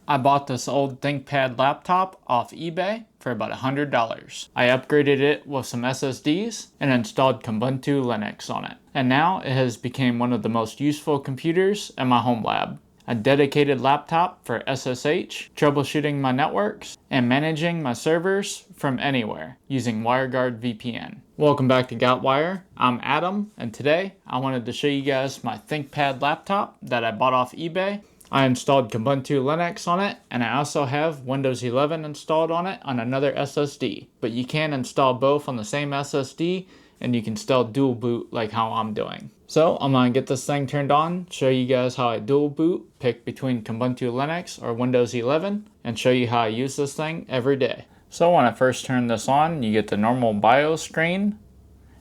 I bought this old ThinkPad laptop off eBay for about $100. I upgraded it with some SSDs and installed Kubuntu Linux on it. And now it has become one of the most useful computers in my home lab. A dedicated laptop for SSH, troubleshooting my networks, and managing my servers from anywhere using WireGuard VPN. Welcome back to Gotwire. I'm Adam, and today I wanted to show you guys my ThinkPad laptop that I bought off eBay. I installed Kubuntu Linux on it, and I also have Windows 11 installed on it on another SSD. But you can install both on the same SSD, and you can still dual boot like how I'm doing. So I'm going to get this thing turned on, show you guys how I dual boot, pick between Kubuntu Linux or Windows 11, and show you how I use this thing every day. So when I first turn this on, you get the normal BIOS screen.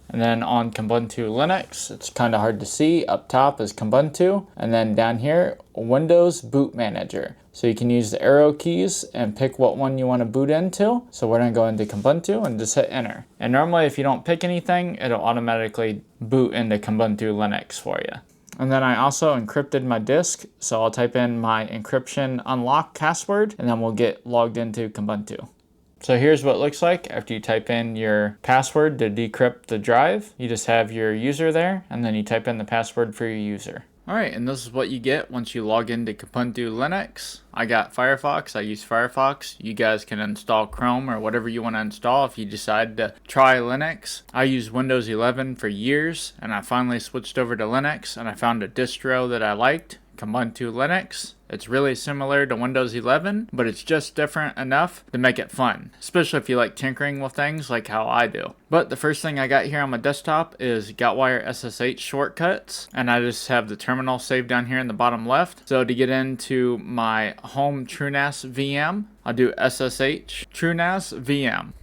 And then on Kubuntu Linux, it's kind of hard to see. Up top is Kubuntu, and then down here, Windows Boot Manager. So you can use the arrow keys and pick what one you want to boot into. So we're going to go into Kubuntu and just hit enter. And normally if you don't pick anything, it'll automatically boot into Kubuntu Linux for you. And then I also encrypted my disk, so I'll type in my encryption unlock password, and then we'll get logged into Kubuntu. So here's what it looks like after you type in your password to decrypt the drive. You just have your user there, and then you type in the password for your user. Alright, and this is what you get once you log into Kubuntu Linux. I got Firefox, I use Firefox. You guys can install Chrome or whatever you want to install if you decide to try Linux. I used Windows 11 for years, and I finally switched over to Linux, and I found a distro that I liked, Kubuntu Linux. It's really similar to Windows 11, but it's just different enough to make it fun, especially if you like tinkering with things like how I do. But the first thing I got here on my desktop is gotwire SSH shortcuts, and I just have the terminal saved down here in the bottom left. So to get into my home TrueNAS VM, I'll do SSH TrueNAS VM.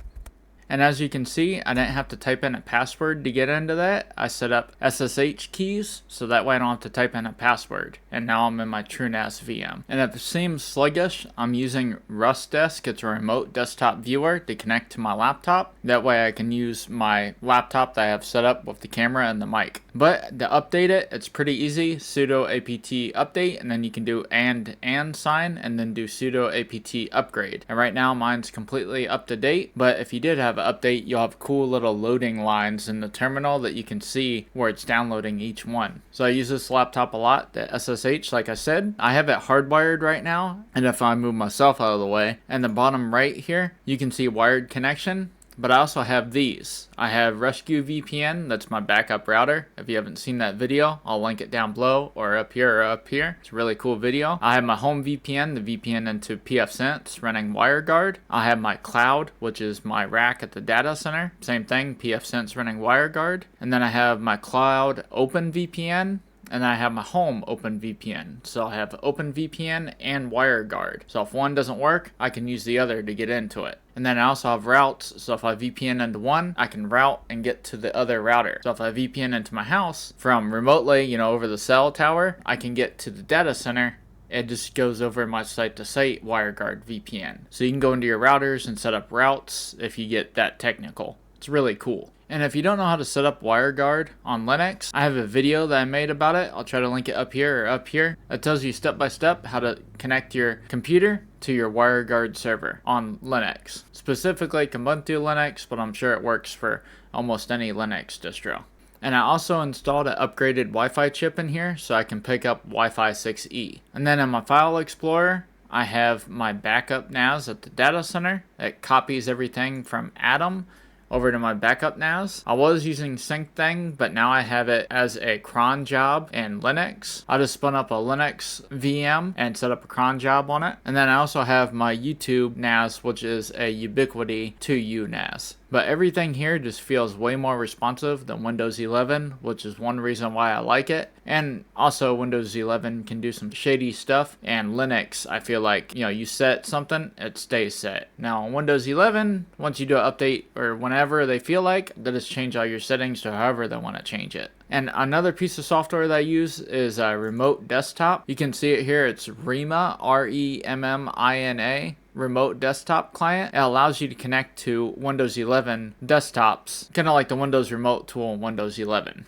And as you can see, I didn't have to type in a password to get into that. I set up SSH keys, so that way I don't have to type in a password. And now I'm in my TrueNAS VM. And if it seems sluggish, I'm using RustDesk. It's a remote desktop viewer to connect to my laptop. That way I can use my laptop that I have set up with the camera and the mic. But to update it, it's pretty easy. Sudo apt update, and then you can do and sign, and then do sudo apt upgrade. And right now mine's completely up to date, but if you did have update, you'll have cool little loading lines in the terminal that you can see where it's downloading each one. So I use this laptop a lot, the SSH, like I said. I have it hardwired right now, and if I move myself out of the way, and the bottom right here, you can see wired connection. But I also have these. I have Rescue VPN, that's my backup router. If you haven't seen that video, I'll link it down below or up here or up here. It's a really cool video. I have my home VPN, the VPN into pfSense running WireGuard. I have my cloud, which is my rack at the data center. Same thing, pfSense running WireGuard. And then I have my cloud OpenVPN. And then I have my home OpenVPN. So I have OpenVPN and WireGuard. So if one doesn't work, I can use the other to get into it. And then I also have routes. So if I VPN into one, I can route and get to the other router. So if I VPN into my house from remotely, over the cell tower, I can get to the data center. It just goes over my site-to-site WireGuard VPN. So you can go into your routers and set up routes if you get that technical. It's really cool. And if you don't know how to set up WireGuard on Linux, I have a video that I made about it. I'll try to link it up here or up here. It tells you step by step how to connect your computer to your WireGuard server on Linux. Specifically Kubuntu Linux, but I'm sure it works for almost any Linux distro. And I also installed an upgraded Wi-Fi chip in here so I can pick up Wi-Fi 6E. And then in my file explorer, I have my backup NAS at the data center. It copies everything from Atom over to my backup NAS. I was using SyncThing, but now I have it as a cron job in Linux. I just spun up a Linux VM and set up a cron job on it. And then I also have my YouTube NAS, which is a Ubiquiti 2U NAS. But everything here just feels way more responsive than Windows 11, which is one reason why I like it. And also Windows 11 can do some shady stuff, and Linux, I feel like, you set something, it stays set. Now on Windows 11, once you do an update or whenever they feel like, they just change all your settings to however they want to change it. And another piece of software that I use is a remote desktop. You can see it here, it's Remina, REMMINA. Remote desktop client. It allows you to connect to Windows 11 desktops, kind of like the Windows Remote tool in Windows 11.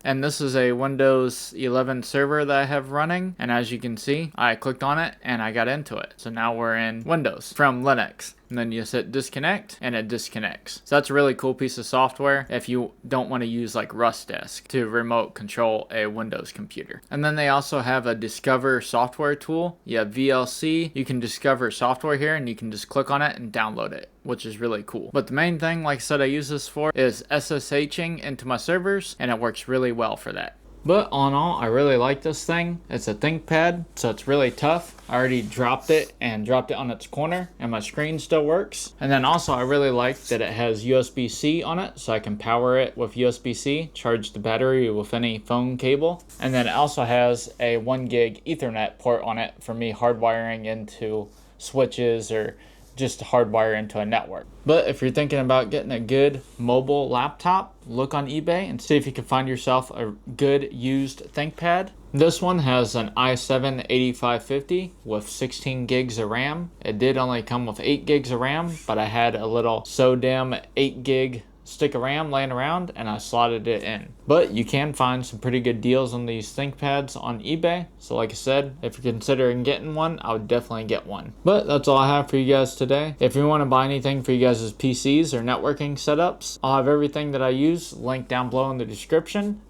And this is a Windows 11 server that I have running. And as you can see, I clicked on it and I got into it. So now we're in Windows from Linux. And then you just hit disconnect and it disconnects. So that's a really cool piece of software if you don't want to use like Disk to remote control a Windows computer. And then they also have a discover software tool. You have VLC. You can discover software here and you can just click on it and download it, which is really cool. But the main thing, like I said, I use this for is SSHing into my servers, and it works really well for that. But all in all, I really like this thing. It's a ThinkPad, so it's really tough. I already dropped it on its corner, and my screen still works. And then also I really like that it has USB-C on it, so I can power it with USB-C, charge the battery with any phone cable. And then it also has a 1 gig Ethernet port on it for me hardwiring into switches or just to hardwire into a network. But if you're thinking about getting a good mobile laptop, look on eBay and see if you can find yourself a good used ThinkPad. This one has an i7-8550 with 16 gigs of RAM. It did only come with 8 gigs of RAM, but I had a little SODIMM 8 gig stick of RAM laying around and I slotted it in. But you can find some pretty good deals on these ThinkPads on eBay. So like I said, if you're considering getting one, I would definitely get one. But that's all I have for you guys today. If you want to buy anything for you guys' PCs or networking setups, I'll have everything that I use linked down below in the description.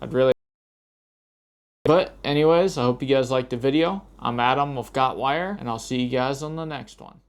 But anyways, I hope you guys liked the video. I'm Adam with Gotwire, and I'll see you guys on the next one.